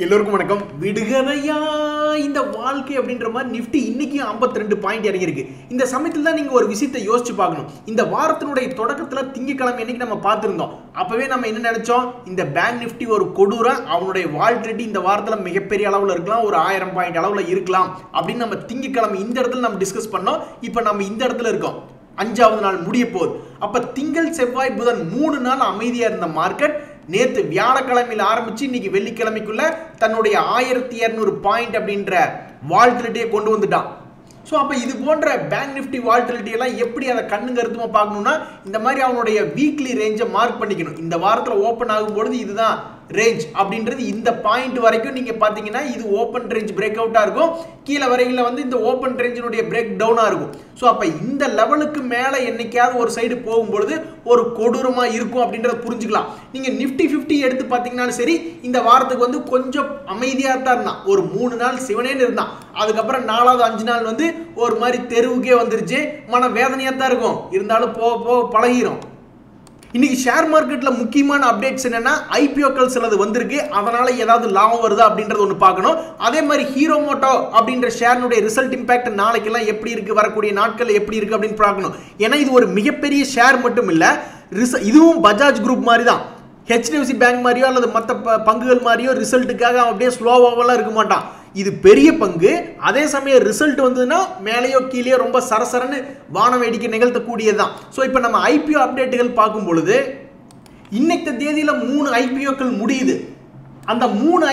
எல்லோருக்கும் வணக்கம். விடுகதையா இந்த வாழ்க்கை அப்படின்ற மாதிரி நிஃப்டி இன்னைக்கு 52 பாயிண்ட் இறங்கியிருக்கு. இந்த சமயத்தில் தான் நீங்க ஒரு விஷயத்தை யோசிச்சு பார்க்கணும். இந்த வாரத்தினுடைய தொடக்கத்துல திங்கட்கிழமை அன்னைக்கு நம்ம பார்த்திருந்தோம். அப்பவே நம்ம என்ன நினைச்சோம், இந்த பேங்க் நிஃப்டி ஒரு கொடூரம், அவனுடைய வால்டிலிட்டி இந்த வாரத்துல மிகப்பெரிய அளவுல இருக்கலாம், ஒரு 1000 பாயிண்ட் அளவுல இருக்கலாம் அப்படின்னு நம்ம திங்கட்கிழமை இந்த இடத்துல நம்ம டிஸ்கஸ் பண்ணோம். இப்போ நம்ம இந்த இடத்துல இருக்கோம். 5வது நாள் முடிய போகுது. அப்ப திங்கள் செவ்வாய் புதன் 3 நாள் அமைதியா இருந்த மார்க்கெட் நேத்து வியாழக்கிழமையில் ஆரம்பிச்சு இன்னைக்கு வெள்ளிக்கிழமைக்குள்ள தன்னுடைய 1200 பாயிண்ட் அப்படின்ற வால்டிலிட்டியை கொண்டு வந்துட்டான். ஸோ அப்போ இது போன்ற பேங்க் நிஃப்டி வால்டிலிட்டி எல்லாம் எப்படி அதை கண்ணு கருத்துமா பார்க்கணும்னா, இந்த மாதிரி அவனுடைய வீக்லி ரேஞ்சை மார்க் பண்ணிக்கணும். இந்த வாரத்தில் ஓப்பன் ஆகும்பொழுது இதுதான் ரேஞ்ச் அப்படின்றது, இந்த பாயிண்ட் வரைக்கும் நீங்க பாத்தீங்கன்னா இது ஓப்பன் ரேஞ்ச் பிரேக் அவுட்டா இருக்கும், கீழே வரையில வந்து இந்த ஓப்பன் ரேஞ்சினுடைய பிரேக் டவுனா இருக்கும். ஸோ அப்ப இந்த லெவலுக்கு மேல என்னைக்காவது ஒரு சைடு போகும்பொழுது ஒரு கொடூரமா இருக்கும் அப்படின்றத புரிஞ்சுக்கலாம். நீங்க நிஃப்டி 50 எடுத்து பாத்தீங்கன்னாலும் சரி, இந்த வாரத்துக்கு வந்து கொஞ்சம் அமைதியா தான் இருந்தான். ஒரு 3 நாள் சிவனேன்னு இருந்தான். அதுக்கப்புறம் 4வது 5 நாள் வந்து ஒரு மாதிரி தெருவுக்கே வந்துருச்சு. மன வேதனையா தான் இருக்கும், இருந்தாலும் போக போக பழகிரும். இன்னைக்கு ஷேர் மார்க்கெட்ல முக்கியமான அப்டேட்ஸ் என்னன்னா, ஐபிஓக்கள் சிலது வந்திருக்கு, அதனால ஏதாவது லாபம் வருதா அப்படின்றது ஒன்று பார்க்கணும். அதே மாதிரி ஹீரோ மோட்டோ அப்படின்ற ஷேர்னுடைய ரிசல்ட் இம்பாக்ட் நாளைக்கெல்லாம் எப்படி இருக்கு, வரக்கூடிய நாட்கள் எப்படி இருக்கு அப்படின்னு பார்க்கணும். ஏன்னா இது ஒரு மிகப்பெரிய ஷேர் மட்டும் இல்ல, இதுவும் பஜாஜ் குரூப் மாதிரி தான். HDFC பேங்க் மாதிரியோ அல்லது மற்ற பங்குகள் மாதிரியோ ரிசல்ட்டுக்காக அப்படியே ஸ்லோவாவெல்லாம் இருக்க மாட்டான். இது பெரிய பங்கு. அதே சமயம் ரிசல்ட் வந்ததுன்னா மேலேயோ கீழேயோ ரொம்ப சரசரன்னு வான வேடிக்கை நிகழ்த்தக்கூடியதுதான். ஸோ இப்போ நம்ம ஐபிஓ அப்டேட்டுகள் பார்க்கும் பொழுது இன்னைக்கு தேதியில 3 ஐபிஓக்கள் முடியுது. அந்த 3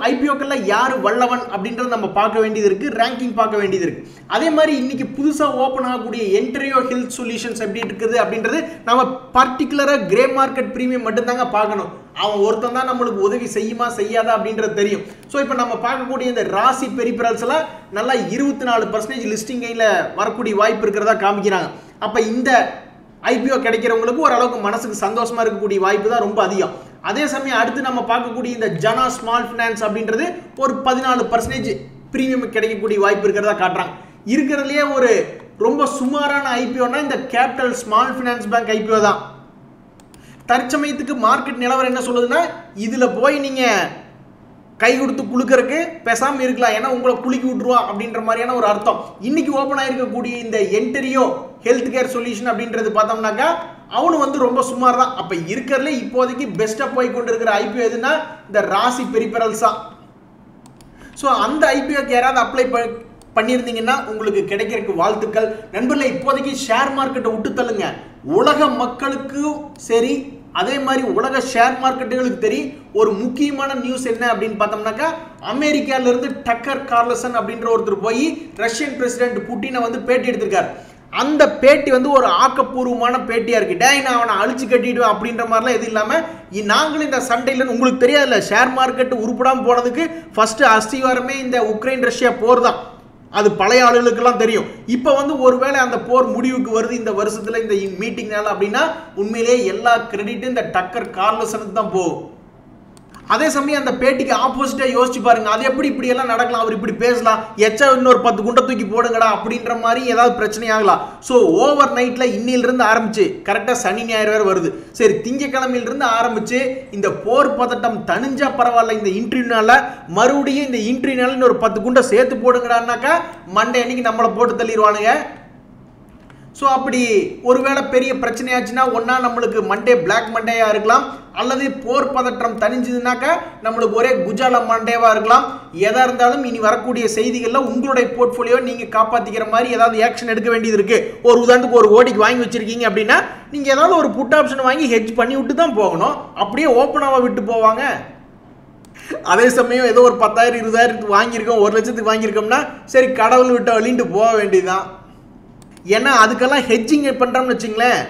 ஐபிஓக்கள்ல யாரு வல்லவன் அப்படின்றத நம்ம பார்க்க வேண்டியது இருக்கு, ரேங்கிங் பார்க்க வேண்டியது இருக்கு. அதே மாதிரி இன்னைக்கு புதுசா ஓபன் ஆகக்கூடிய என்டரியோ ஹெல்த் சொல்யூஷன்ஸ் எப்படி இருக்குது அப்படின்றது நம்ம பர்டிகுலரா கிரே மார்க்கெட் பிரீமியம் மட்டும்தாங்க பார்க்கணும். அவன் ஒருத்தன் தான் நம்மளுக்கு உதவி செய்யுமா செய்யாதா அப்படின்றது தெரியும். ஸோ இப்போ நம்ம பார்க்கக்கூடிய இந்த ராசி பெரிபரல்ஸ் எல்லாம் நல்லா 24% லிஸ்டிங் கையில் வரக்கூடிய வாய்ப்பு இருக்கிறதா காமிக்கிறாங்க. அப்ப இந்த ஐபிஓ கிடைக்கிறவங்களுக்கு ஓரளவுக்கு மனசுக்கு சந்தோஷமா இருக்கக்கூடிய வாய்ப்பு தான் ரொம்ப அதிகம். அதே சமயம் அடுத்து நம்ம பார்க்கக்கூடிய இந்த ஜனா ஸ்மால் பினான்ஸ் அப்படின்றது ஒரு 14% பிரீமியம் கிடைக்கக்கூடிய வாய்ப்பு இருக்கிறதா காட்டுறாங்க. இருக்கிறதுலயே ஒரு ரொம்ப சுமாரான ஐபிஓனா இந்த capital small finance bank IPO தான். தற்சமயத்துக்கு மார்க்கெட் நிலவரம் என்ன சொல்லுதுன்னா, இதுல போய் நீங்க கை கொடுத்து குளுக்கறதுக்கு பேசாம இருக்கலாம், ஏன்னா உங்களை குளிக்கி விட்டுருவா அப்படின்ற மாதிரியான ஒரு அர்த்தம். இன்னைக்கு ஓப்பன் ஆயிருக்கக்கூடிய இந்த என்டரியோ ஹெல்த் கேர் சொல்யூஷன் அப்படின்றது பார்த்தோம்னாக்கா அவனு வந்து ரொம்ப சுமார் தான். அப்ப இருக்கிறதுல இப்போதைக்கு பெஸ்டா போய் கொண்டு இருக்கிற ஐபிஓ எதுனா இந்த ராசி பெரிபரல்ஸா. ஸோ அந்த ஐபிஓக்கு யாராவது அப்ளை பண்ணியிருந்தீங்கன்னா உங்களுக்கு கிடைக்கிறதுக்கு வாழ்த்துக்கள். நண்பர்களே, இப்போதைக்கு ஷேர் மார்க்கெட்டை விட்டு தள்ளுங்க. உலக மக்களுக்கு சரி, அதே மாதிரி உலக ஷேர் மார்க்கெட்டுகளுக்கு தெரியும் ஒரு முக்கியமான நியூஸ் என்ன அப்படின்னு பார்த்தோம்னாக்கா, அமெரிக்கால இருந்து டக்கர் கார்லசன் அப்படின்ற ஒருத்தர் போய் ரஷ்யன் பிரசிடென்ட் புட்டினை வந்து பேட்டி எடுத்திருக்காரு. அந்த பேட்டி வந்து ஒரு ஆக்கப்பூர்வமான பேட்டியா இருக்கு. டேய் நான் அவனை அழிச்சு கட்டிடுவேன் அப்படின்ற மாதிரிலாம் எதுவும் இல்லாம, நாங்களும் இந்த சண்டையில் உங்களுக்கு தெரியாதுல்ல, ஷேர் மார்க்கெட் உருப்படாம போனதுக்கு ஃபர்ஸ்ட் அஸ்திவாரமே இந்த உக்ரைன் ரஷ்யா போர் தான். அது பழைய ஆளுகளுக்கெல்லாம் தெரியும். இப்போ வந்து ஒருவேளை அந்த போர் முடிவுக்கு வருது இந்த வருஷத்துல இந்த மீட்டிங்னால அப்படின்னா உண்மையிலேயே எல்லா கிரெடிட்டும் இந்த டக்கர் கார்லசனுக்கு தான் போகும். அதே சமயம் அந்த பேட்டிக்கு ஆப்போசிட்டா யோசிச்சு பாருங்க, அது எப்படி இப்படி எல்லாம் நடக்கலாம், அவர் இப்படி பேசலாம், எச்சா இன்னொரு 10 குண்டை தூக்கி போடுங்கடா அப்படின்ற மாதிரி ஏதாவது பிரச்சனை ஆகலாம். ஸோ ஓவர் நைட்ல இன்னிலிருந்து ஆரம்பிச்சு கரெக்டா சனி ஞாயிறு வேற வருது. சரி, திங்கக்கிழமையிலிருந்து ஆரம்பிச்சு இந்த போர் பதட்டம் தனிஞ்சா பரவாயில்ல, இந்த இன்டர்வியூனால மறுபடியும் இந்த இன்டர்வியூனால இன்னொரு 10 குண்டை சேர்த்து போடுங்கடான்னாக்கா மண்டே அன்னைக்கு நம்மளை போட்டு தள்ளிடுவானுங்க. ஸோ அப்படி ஒருவேளை பெரிய பிரச்சனையாச்சுன்னா ஒன்னா நம்மளுக்கு மண்டே பிளாக் மண்டேயா இருக்கலாம், அல்லது போர் பதற்றம் தனிஞ்சதுனாக்கா நம்மளுக்கு ஒரே குஜாலா மண்டேவா இருக்கலாம். எதா இருந்தாலும் இனி வரக்கூடிய செய்திகள்ல உங்களுடைய போர்ட்ஃபோலியோ நீங்க காப்பாத்திக்கிற மாதிரி ஏதாவது ஆக்ஷன் எடுக்க வேண்டியது இருக்கு. ஒரு உதாரணத்துக்கு ஒரு கோடிக்கு வாங்கி வச்சிருக்கீங்க அப்படின்னா நீங்க ஏதாவது ஒரு புட் ஆப்ஷன் வாங்கி ஹெட்ஜ் பண்ணி விட்டு தான் போகணும். அப்படியே ஓப்பனாவா விட்டு போவாங்க. அதே சமயம் ஏதோ ஒரு 10,000 20,000 வாங்கியிருக்கோம், 1 லட்சத்துக்கு வாங்கியிருக்கோம்னா சரி கடவுள் விட்ட வழின்ட்டு போக வேண்டியதுதான். ஏன்னா அதுக்கெல்லாம் ஹெட்ஜிங் பண்ணுறோம்னு வச்சுங்களேன்,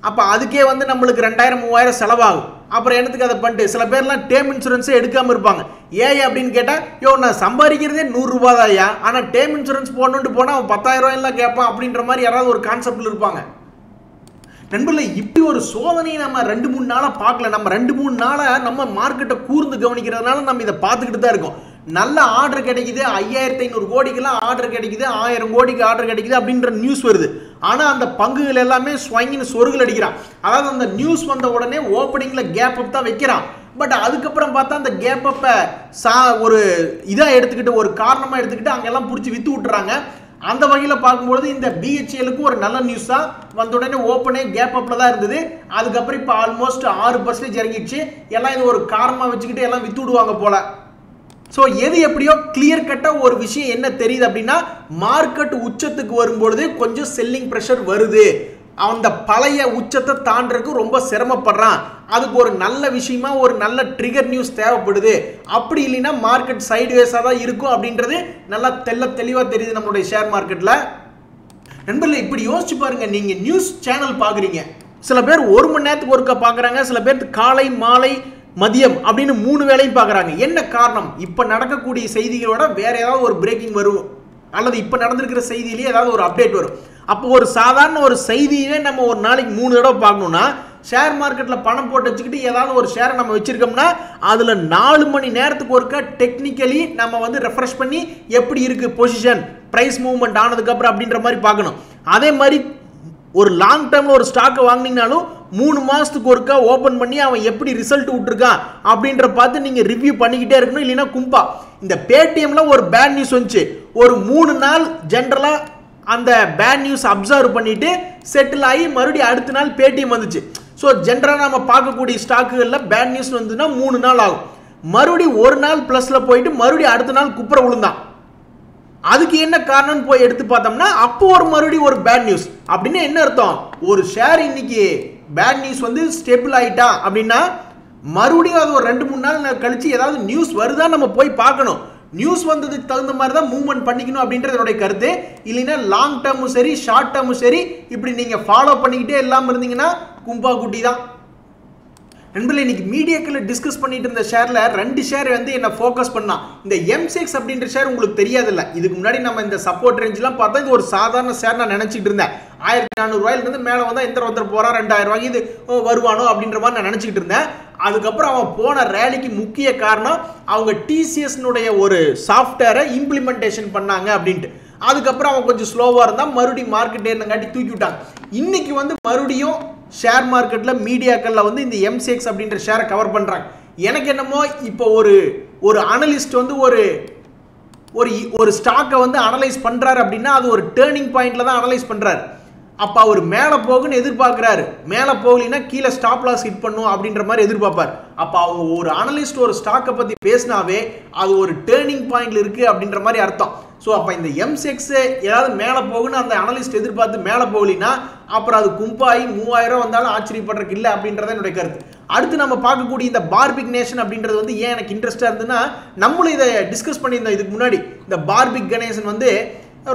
அப்போ அதுக்கே வந்து நம்மளுக்கு 2000-3000 செலவாகும். அப்புறம் என்னத்துக்கு அதை பண்ணிட்டு சில பேர்லாம் டேர்ம் இன்சூரன்ஸே எடுக்காமல் இருப்பாங்க. ஏன் அப்படின்னு கேட்டால், நான் சம்பாதிக்கிறதே 100 ரூபா தான்யா, ஆனால் டேர்ம் இன்சூரன்ஸ் போடணுன்ட்டு போனால் அவன் 10,000 ரூபாயெல்லாம் கேட்பான் அப்படின்ற மாதிரி யாராவது ஒரு கான்செப்டில் இருப்பாங்க. நண்பர்களே, இப்படி ஒரு சோதனையை நம்ம 2-3 நாளாக பார்க்கல. நம்ம 2-3 நாளாக நம்ம மார்க்கெட்டை கூர்ந்து கவனிக்கிறதுனால நம்ம இதை பார்த்துக்கிட்டு தான் இருக்கோம். நல்ல ஆர்டர் கிடைக்குது, 5500 கோடிக்கெல்லாம் ஆர்டர் கிடைக்குது, 1000 கோடிக்கு ஆர்டர் கிடைக்குது அப்படின்ற நியூஸ் வருது. ஆனா அந்த பங்குகள் எல்லாமே ஸ்வைங்னு சொருகல் அடிக்கிறான். அதாவது அந்த நியூஸ் வந்த உடனே ஓப்பனிங்ல கேப் அப் தான் வைக்கிறான். பட் அதுக்கப்புறம் பார்த்தா அந்த கேப் அப்பை ஒரு இதாக எடுத்துக்கிட்டு ஒரு காரணமாக எடுத்துக்கிட்டு அங்கெல்லாம் பிடிச்சி விற்று விட்டுறாங்க. அந்த வகையில் பார்க்கும்பொழுது இந்த பிஹெச்எலுக்கு ஒரு நல்ல நியூஸாக வந்த உடனே ஓப்பனே கேப் அப்பில் தான் இருந்தது. அதுக்கப்புறம் இப்போ ஆல்மோஸ்ட் 6% இறங்கிடுச்சு. எல்லாம் இது ஒரு காரணமாக வச்சுக்கிட்டு எல்லாம் விற்று விடுவாங்க போல. ஸோ எது எப்படியோ கிளியர் கட்டாக ஒரு விஷயம் என்ன தெரியுது அப்படின்னா, மார்க்கெட் உச்சத்துக்கு வரும்பொழுது கொஞ்சம் செல்லிங் ப்ரெஷர் வருது. அந்த பழைய உச்சத்தை தாண்டறதுக்கு ரொம்ப சிரமப்படுறான். அதுக்கு ஒரு நல்ல விஷயமா ஒரு நல்ல ட்ரிகர் நியூஸ் தேவைப்படுது. அப்படி இல்லைன்னா மார்க்கெட் சைட்வேஸாக தான் இருக்கும் அப்படின்றது நல்லா தெளிவாக தெரியுது நம்மளுடைய ஷேர் மார்க்கெட்டில். நண்பர்களே, இப்படி யோசிச்சு பாருங்க. நீங்கள் நியூஸ் சேனல் பார்க்குறீங்க, சில பேர் 1 மணி நேரத்துக்கு ஒருக்கா பார்க்குறாங்க, சில பேர் காலை மாலை மதியம் அப்படின்னு 3 வேளையும் பார்க்குறாங்க. என்ன காரணம்? இப்போ நடக்கக்கூடிய செய்திகளோட வேற ஏதாவது ஒரு பிரேக்கிங் வரும், அல்லது இப்போ நடந்திருக்கிற செய்தியிலேயே ஏதாவது ஒரு அப்டேட் வரும். அப்போ ஒரு சாதாரண ஒரு செய்தியே நம்ம ஒரு நாளைக்கு 3 தடவை பார்க்கணும்னா, ஷேர் மார்க்கெட்டில் பணம் போட்டு வச்சுக்கிட்டு ஏதாவது ஒரு ஷேரை நம்ம வச்சிருக்கோம்னா அதில் 4 மணி நேரத்துக்கு ஒருக்கா டெக்னிக்கலி நம்ம வந்து ரெஃப்ரெஷ் பண்ணி எப்படி இருக்கு பொசிஷன், பிரைஸ் மூவ்மெண்ட் ஆனதுக்கப்புறம் அப்படின்ற மாதிரி பார்க்கணும். அதே மாதிரி ஒரு லாங் டேர்மில் ஒரு ஸ்டாக்கை வாங்கினீங்கனாலும் 3 மாதத்துக்கு ஒருக்கா ஓப்பன் பண்ணி அவன் எப்படி ரிசல்ட் விட்டுருக்கான் அப்படின்ற பார்த்து நீங்கள் ரிவ்யூ பண்ணிக்கிட்டே இருக்கணும். இல்லைன்னா கும்பா இந்த பேடிஎம்ல ஒரு பேட் நியூஸ் வந்துச்சு. ஒரு 3 நாள் ஜென்ரலாக அந்த பேட் நியூஸ் அப்சர்வ் பண்ணிட்டு செட்டில் ஆகி மறுபடியும் அடுத்த நாள் பேடிஎம் வந்துச்சு. ஸோ ஜென்ரலாக நம்ம பார்க்கக்கூடிய ஸ்டாக்குகளில் பேட் நியூஸ் வந்துன்னா 3 நாள் ஆகும். மறுபடியும் ஒரு நாள் ப்ளஸில் போயிட்டு மறுபடியும் அடுத்த நாள் குப்புற விழுந்தான். அதுக்கு என்ன காரணம்னு போய் எடுத்து பார்த்தோம்னா அப்போ மறுபடியும் ஒரு பேட் நியூஸ். அப்படின்னு என்ன அர்த்தம்? ஒரு ஷேர் இன்னைக்கு பேட் நியூஸ் வந்து ஸ்டேபிள் ஆகிட்டா அப்படின்னா மறுபடியும் அது ஒரு 2-3 நாள் கழிச்சு ஏதாவது நியூஸ் வருதா நம்ம போய் பார்க்கணும். நியூஸ் வந்ததுக்கு தகுந்த மாதிரி தான் மூவ்மெண்ட் பண்ணிக்கணும் அப்படின்றது என்னுடைய கருத்து. இல்லைன்னா லாங் டேர்மும் சரி ஷார்ட் டேர்மும் சரி இப்படி நீங்கள் ஃபாலோ பண்ணிக்கிட்டே இல்லாமல் இருந்தீங்கன்னா கும்பா குட்டி தான். நண்பர்களே, இன்னைக்கு மீடியாக்களில் டிஸ்கஸ் பண்ணிட்டு இருந்த ஷேரில் 2 ஷேர் வந்து என்ன ஃபோக்கஸ் பண்ணா. இந்த M6 அப்படின்ற ஷேர் உங்களுக்கு தெரியாதுல்ல. இதுக்கு முன்னாடி நம்ம இந்த சப்போர்ட் ரேஞ்செலாம் பார்த்தா இது ஒரு சாதாரண ஷேர் நான் நினச்சிட்டு இருந்தேன். 1400 ரூபாயிலிருந்து மேலே வந்தால் எந்த ஒருத்தர் போகிறான் 2000 ரூபாய்க்கு இது வருவானோ அப்படின்ற மாதிரி நான் நினச்சிக்கிட்டு இருந்தேன். அதுக்கப்புறம் அவன் போன ரேலிக்கு முக்கிய காரணம் அவங்க டிசிஎஸ்னுடைய ஒரு சாஃப்ட்வேரை இம்ப்ளிமெண்டேஷன் பண்ணாங்க அப்படின்ட்டு. அதுக்கப்புறம் அவன் கொஞ்சம் ஸ்லோவாக இருந்தால் மறுபடியும் மார்க்கெட் ஏறினங்காட்டி தூக்கி விட்டாங்க. இன்னைக்கு வந்து மறுபடியும் ஷேர் மார்க்கெட்டில் மீடியாக்களில் வந்து இந்த M6 அப்படின்ற ஷேரை கவர் பண்ணுறாங்க. எனக்கு என்னமோ இப்போ ஒரு அனலிஸ்ட் வந்து ஒரு ஸ்டாக்கை வந்து அனலைஸ் பண்ணுறாரு அப்படின்னா அது ஒரு டேர்னிங் பாயிண்ட்ல தான் அனலைஸ் பண்ணுறாரு. அப்போ அவர் மேலே போகுன்னு எதிர்பார்க்குறாரு. மேலே போகலின்னா கீழே ஸ்டாப் லாஸ் ஹிட் பண்ணும் அப்படின்ற மாதிரி எதிர்பார்ப்பார். அப்போ அவங்க ஒரு அனலிஸ்ட் ஒரு ஸ்டாக்கை பற்றி பேசினாவே அது ஒரு டேர்னிங் பாயிண்ட்ல இருக்குது அப்படின்ற மாதிரி அர்த்தம். ஸோ அப்போ இந்த M6 ஏதாவது மேலே போகுன்னு அந்த அனலிஸ்ட் எதிர்பார்த்து மேலே போகலின்னா அப்புறம் அது கும்பாயி 3000 வந்தாலும் ஆச்சரியப்படுறதுக்கு இல்லை அப்படின்றத என்னுடைய கருத்து. அடுத்து நம்ம பார்க்கக்கூடிய இந்த பார்பிக் நேஷன் அப்படின்றது வந்து ஏன் எனக்கு இன்ட்ரெஸ்டாக இருந்ததுன்னா, நம்மளும் இதை டிஸ்கஸ் பண்ணியிருந்தோம் இதுக்கு முன்னாடி. இந்த பார்பிக் கணேசன் வந்து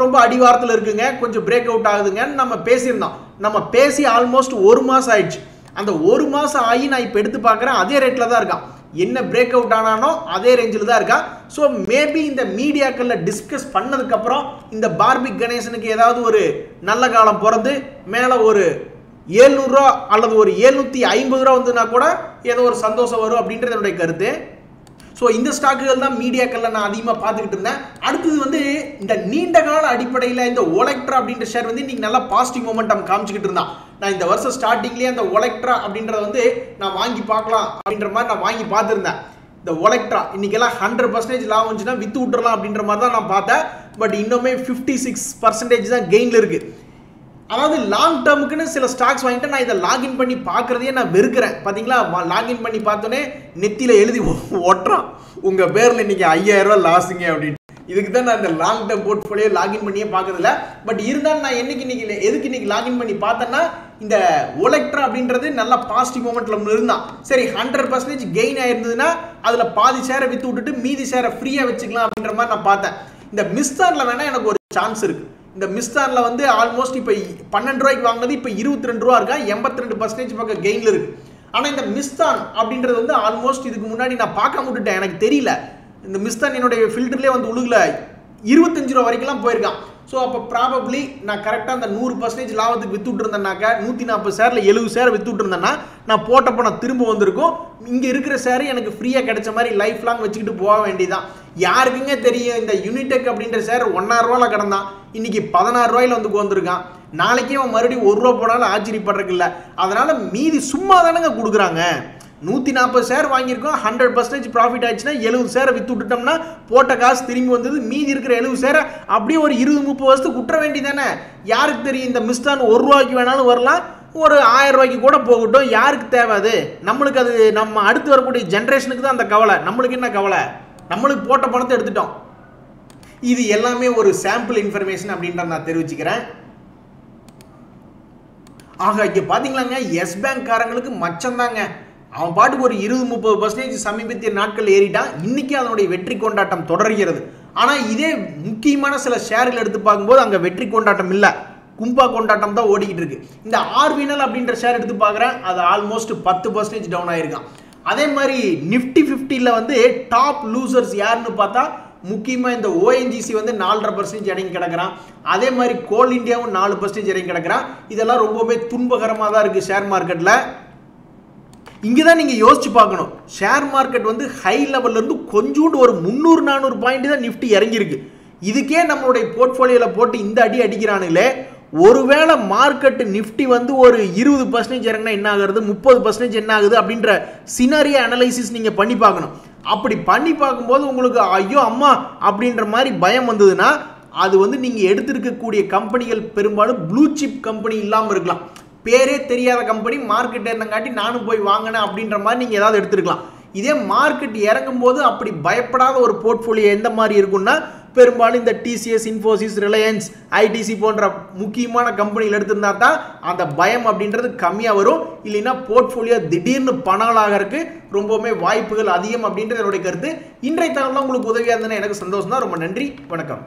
ரொம்ப அடிவாரத்தில் இருக்குங்க, கொஞ்சம் பிரேக் அவுட் ஆகுதுங்கன்னு நம்ம பேசியிருந்தோம். நம்ம பேசி ஆல்மோஸ்ட் 1 மாதம் ஆயிடுச்சு. அந்த 1 மாதம் ஆகி நான் இப்போ எடுத்து பார்க்குறேன் அதே ரேட்டில் தான் இருக்கான். என்ன பிரேக் அவுட் ஆனானோ அதே ரேஞ்சில் தான் இருக்கான். ஸோ மேபி இந்த மீடியாக்களில் டிஸ்கஸ் பண்ணதுக்கப்புறம் இந்த பார்பிக் கணேசனுக்கு ஏதாவது ஒரு நல்ல காலம் பிறந்து மேலே ஒரு 700 ரூபா அல்லது ஒரு 750 ரூபா வந்துன்னா கூட ஏதோ ஒரு சந்தோஷம் வரும் அப்படின்றது என்னுடைய கருத்து. ஸோ இந்த ஸ்டாக்குகள் தான் மீடியாக்களில் நான் அதிகமாக பார்த்துக்கிட்டு இருந்தேன். அடுத்தது வந்து இந்த நீண்ட கால அடிப்படையில் இந்த ஒலெக்ட்ரா அப்படின்ற ஷேர் வந்து இன்னைக்கு நல்லா பாசிட்டிவ் மொமெண்டம் காமிச்சிக்கிட்டு இருந்தான். நான் இந்த வருஷம் ஸ்டார்டிங்லேயே அந்த ஒலெக்ட்ரா அப்படின்றத வந்து நான் வாங்கி பார்க்கலாம் அப்படின்ற மாதிரி நான் வாங்கி பார்த்துருந்தேன். இந்த ஒலெக்ட்ரா இன்னைக்கெல்லாம் 100% லாபம் வந்துச்சுன்னா வித்து விட்டுறலாம் அப்படின்ற மாதிரி தான் நான் பார்த்தேன். பட் இன்னுமே 56% தான் கெயினில் இருக்குது. அதாவது லாங் டேர்முக்குன்னு சில ஸ்டாக்ஸ் வாங்கிட்டு நான் இதை லாகின் பண்ணி பார்க்குறதையே நான் வெறுக்கிறேன். பார்த்தீங்களா, லாகின் பண்ணி பார்த்தோன்னே நெத்தியில் எழுதி ஓட்டுறான் உங்கள் பேரில் இன்றைக்கி 5000 ரூபா லாஸுங்க அப்படின்னு. இதுக்கு தான் நான் இந்த லாங் டேர்ம் போர்ட்ஃபோலியோ லாகின் பண்ணியே பார்க்கறதில்ல. பட் இருந்தாலும் நான் எதுக்கு இன்னைக்கு லாகின் பண்ணி பார்த்தேன்னா, இந்த ஒலெக்ட்ரா அப்படின்றது நல்லா பாசிட்டிவ் மொமெண்ட்ல இருந்தான். சரி 100% கெயின் ஆயிருந்ததுன்னா அதில் பாதி ஷேரை விற்று விட்டுட்டு மீதி ஷேரை ஃப்ரீயாக வச்சுக்கலாம் அப்படின்ற மாதிரி நான் பார்த்தேன். இந்த மிஸ்தானில் வேணால் எனக்கு ஒரு சான்ஸ் இருக்குது. இந்த மிஸ்தானில் வந்து ஆல்மோஸ்ட் இப்போ 12 ரூபாய்க்கு வாங்கினது இப்போ 22 ரூபா இருக்கா, 82% பக்கம் கெயினில் இருக்குது. ஆனால் இந்த மிஸ்தான் அப்படின்றது வந்து ஆல்மோஸ்ட் இதுக்கு முன்னாடி நான் பார்க்க விட்டுட்டேன், எனக்கு தெரியல. இந்த மிஸ்தான் என்னுடைய ஃபில்டர்லேயே வந்து உழுகல 25 ரூபா வரைக்கும்லாம் போயிருக்கான். ஸோ அப்போ ப்ராபப்ளி நான் கரெக்டாக அந்த 100% லாபத்துக்கு வித்துட்டு இருந்தேன்னாக்கா 140 ஷேரில் 70 ஷேர் வித்துட்டு இருந்தேன்னா நான் போட்ட பணம் திரும்ப வந்திருக்கும். இங்கே இருக்கிற ஷேர் எனக்கு ஃப்ரீயாக கிடைச்ச மாதிரி லைஃப் லாங் வச்சுக்கிட்டு போக வேண்டியதான். யாருக்குங்க தெரியும் இந்த யூனிடெக் அப்படின்ற ஷேர் 1,000 ரூபாயில் கிடந்தான், இன்னைக்கு 16 ரூபாயில் வந்து வந்திருக்கான். நாளைக்கே அவன் மறுபடியும் 1 ரூபா போனாலும் ஆச்சரியப்படுறதுக்கு இல்லை. அதனால மீதி சும்மா தானங்க கொடுக்குறாங்க. 140 ஷேர் வாங்கியிருக்கோம், 100% ப்ராஃபிட் ஆயிடுச்சுன்னா 70 ஷேரை வித்து விட்டுட்டோம்னா போட்ட காசு திரும்பி வந்தது. மீதி இருக்கிற 70 ஷேரை அப்படியே ஒரு 20-30 வருஷத்துக்கு குற்ற வேண்டியதானே. யாருக்கு தெரியும், இந்த மிஸ்டான் 1 ரூபாய்க்கு வேணாலும் வரலாம், ஒரு 1000 ரூபாய்க்கு கூட போகட்டும். யாருக்கு தேவை அது? நம்மளுக்கு அது நம்ம அடுத்து வரக்கூடிய ஜென்ரேஷனுக்கு தான் அந்த கவலை. நம்மளுக்கு என்ன கவலை? நம்மளுக்கு போட்ட பணத்தை எடுத்துட்டோம். இது எல்லாமே ஒரு சாம்பிள் இன்ஃபர்மேஷன் அப்படின்றத நான் தெரிவிச்சுக்கிறேன். ஆக இங்கே பார்த்தீங்களாங்க, எஸ் பேங்க் காரங்களுக்கு மச்சம் தாங்க. அவன் பாட்டுக்கு ஒரு 20-30% சமீபத்திய நாட்கள் ஏறிட்டான். இன்னைக்கு அதனுடைய வெற்றி கொண்டாட்டம் தொடர்கிறது. ஆனால் இதே முக்கியமான சில ஷேர்கள் எடுத்து பார்க்கும்போது அங்கே வெற்றி கொண்டாட்டம் இல்லை, கும்பா கொண்டாட்டம் தான் ஓடிக்கிட்டு இருக்கு. இந்த ஆர்வினல் அப்படின்ற ஷேர் எடுத்து பார்க்குறேன், அது ஆல்மோஸ்ட் 10% டவுன் ஆயிருக்கான். அதே மாதிரி நிஃப்டி 50ல் வந்து டாப் லூசர்ஸ் யாருன்னு பார்த்தா முக்கியமாக இந்த ஓஎன்ஜிசி வந்து 4.5% இறங்கி கிடக்கிறான். அதே மாதிரி கோல் இந்தியாவும் 4% இறங்கி கிடக்கிறான். இதெல்லாம் ரொம்பவே துன்பகரமாக தான் இருக்குது ஷேர் மார்க்கெட்டில். இங்கே தான் நீங்கள் யோசிச்சு பார்க்கணும். ஷேர் மார்க்கெட் வந்து ஹை லெவல்லேருந்து கொஞ்சோண்டு ஒரு 300-400 பாயிண்ட் தான் நிஃப்டி இறங்கியிருக்கு. இதுக்கே நம்மளுடைய போர்ட்ஃபோலியோவில் போட்டு இந்த அடி அடிக்கிறானுங்களே. ஒருவேளை மார்க்கெட் நிஃப்டி வந்து ஒரு 20% இறங்கினா என்ன ஆகுறது, 30% என்ன ஆகுது அப்படின்ற சினாரியோ அனலைசிஸ் நீங்கள் பண்ணி பார்க்கணும். அப்படி பண்ணி பார்க்கும்போது உங்களுக்கு ஐயோ அம்மா அப்படின்ற மாதிரி பயம் வந்ததுன்னா அது வந்து நீங்கள் எடுத்திருக்கக்கூடிய கம்பெனிகள் பெரும்பாலும் ப்ளூ சிப் கம்பெனி இல்லாமல் இருக்கலாம். பேரே தெரியாத கம்பெனி, மார்க்கெட் என்னங்காட்டி நானும் போய் வாங்கினேன் அப்படின்ற மாதிரி நீங்கள் ஏதாவது எடுத்துருக்கலாம். இதே மார்க்கெட் இறங்கும் போது அப்படி பயப்படாத ஒரு போர்ட்ஃபோலியோ எந்த மாதிரி இருக்குன்னா பெரும்பாலும் இந்த டிசிஎஸ், இன்ஃபோசிஸ், ரிலையன்ஸ், ஐடிசி போன்ற முக்கியமான கம்பெனிகள் எடுத்திருந்தா தான் அந்த பயம் அப்படின்றது கம்மியாக வரும். இல்லைன்னா போர்ட்ஃபோலியோ திடீர்னு பணங்களாகிறதுக்கு ரொம்பவுமே வாய்ப்புகள் அதிகம் அப்படின்றது என்னுடைய கருத்து. இன்றைய தகவல் உங்களுக்கு உதவியாக இருந்ததுன்னா எனக்கு சந்தோஷம் தான். ரொம்ப நன்றி, வணக்கம்.